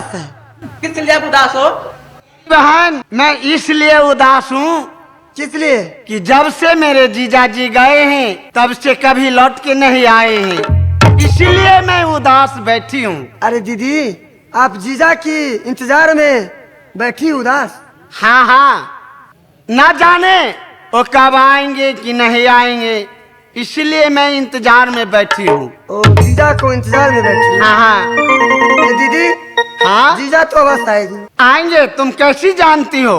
उदास है? किस लिए आप उदास हो? बहन, मैं इसलिए उदास हूँ किस लिए? कि जब से मेरे जीजाजी गए हैं तब से कभी लौट के नहीं आए हैं, इसलिए मैं उदास बैठी हूँ। अरे दीदी, आप जीजा की इंतजार में बैठी उदास? हाँ हाँ, ना जाने वो कब आएंगे कि नहीं आएंगे, इसलिए मैं इंतजार में बैठी हूँ। ओ, जीजा को इंतजार में बैठी? हाँ हाँ। अरे दीदी, हाँ, जीजा तो अवश्य आएगी। आएंगे। तुम कैसी जानती हो?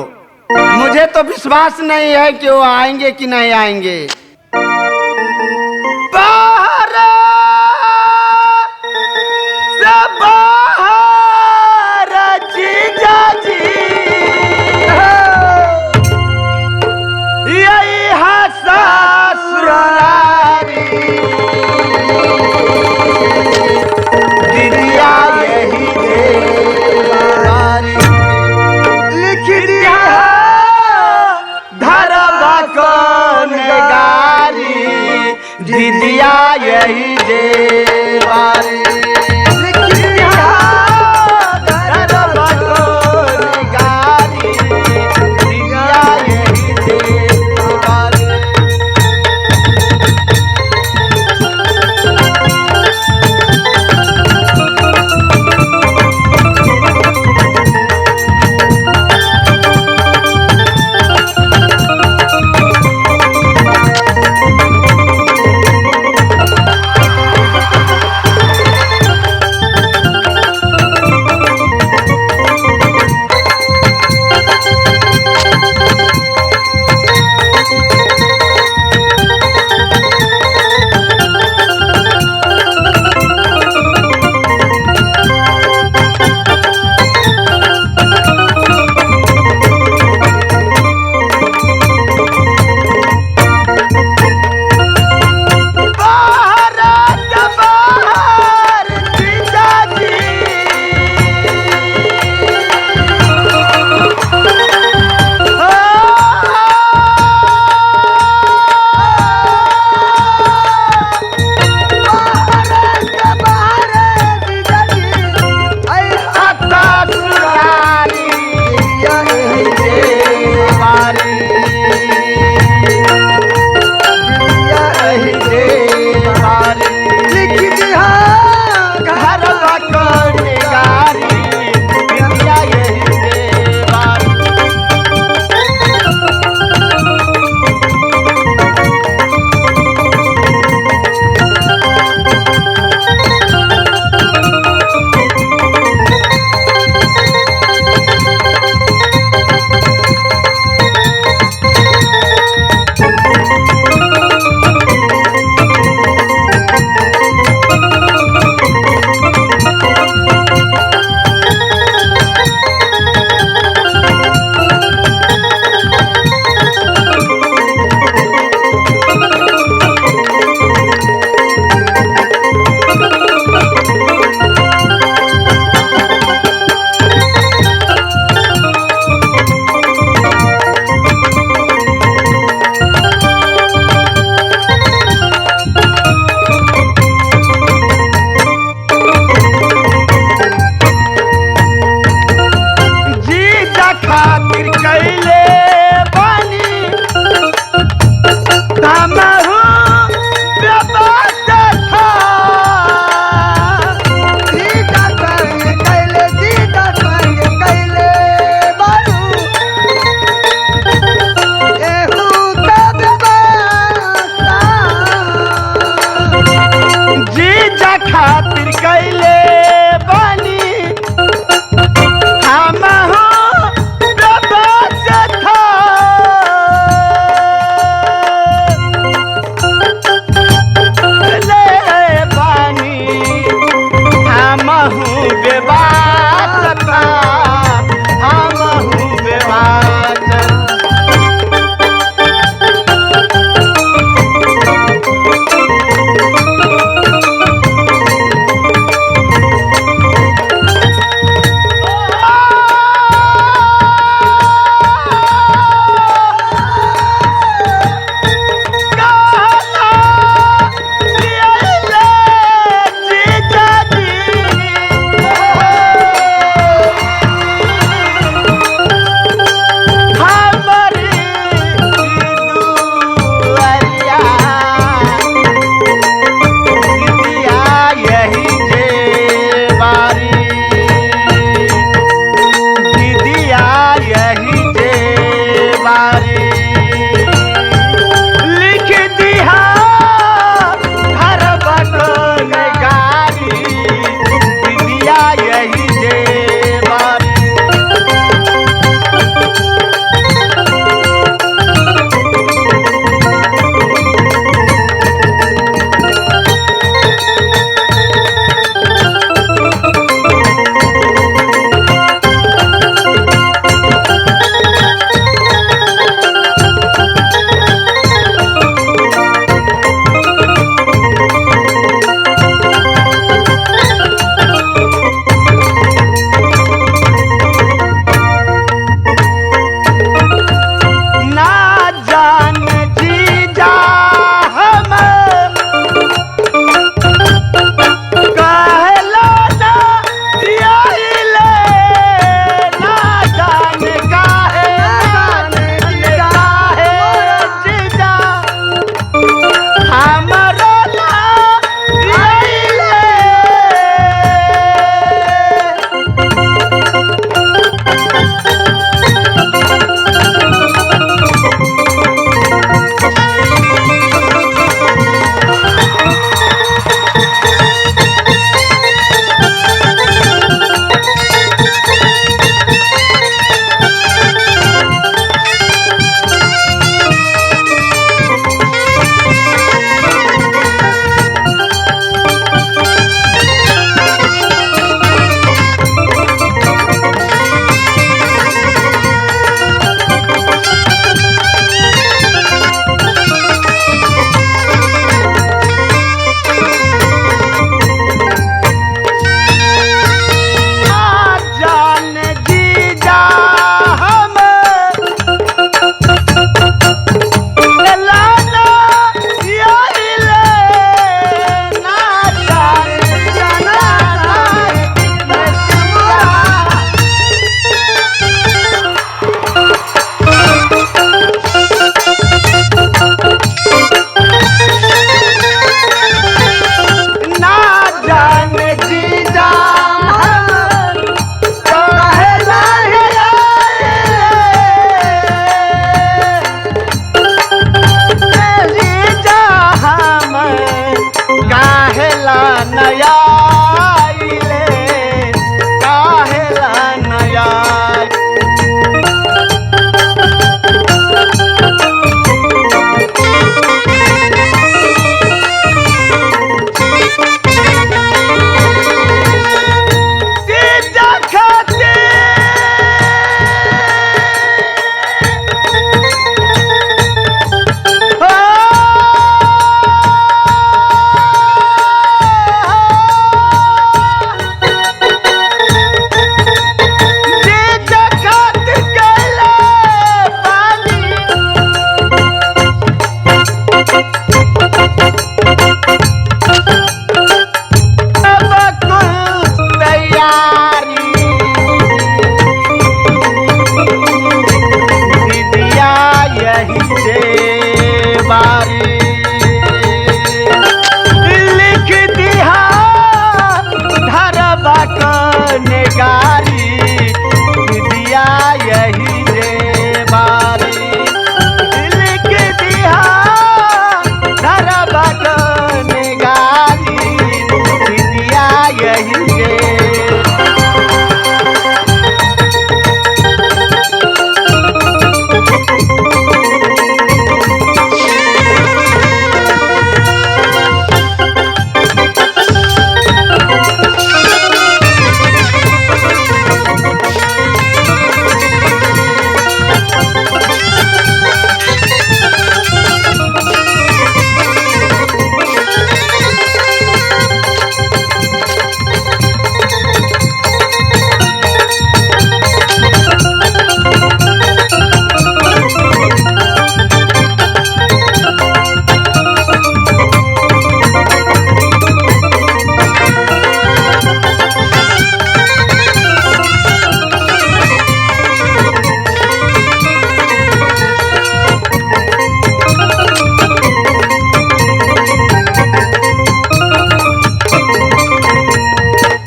मुझे तो विश्वास नहीं है कि वो आएंगे कि नहीं आएंगे। बाहर से बाहर जीजा जी, यही है ससुरारी, दीदिया यही देवारी, लिख दिया धरवा कौन गारी, दीदिया यही देवारी, लिख दिया धरवा कौन गारी, दीदिया यही देवारी। नहीं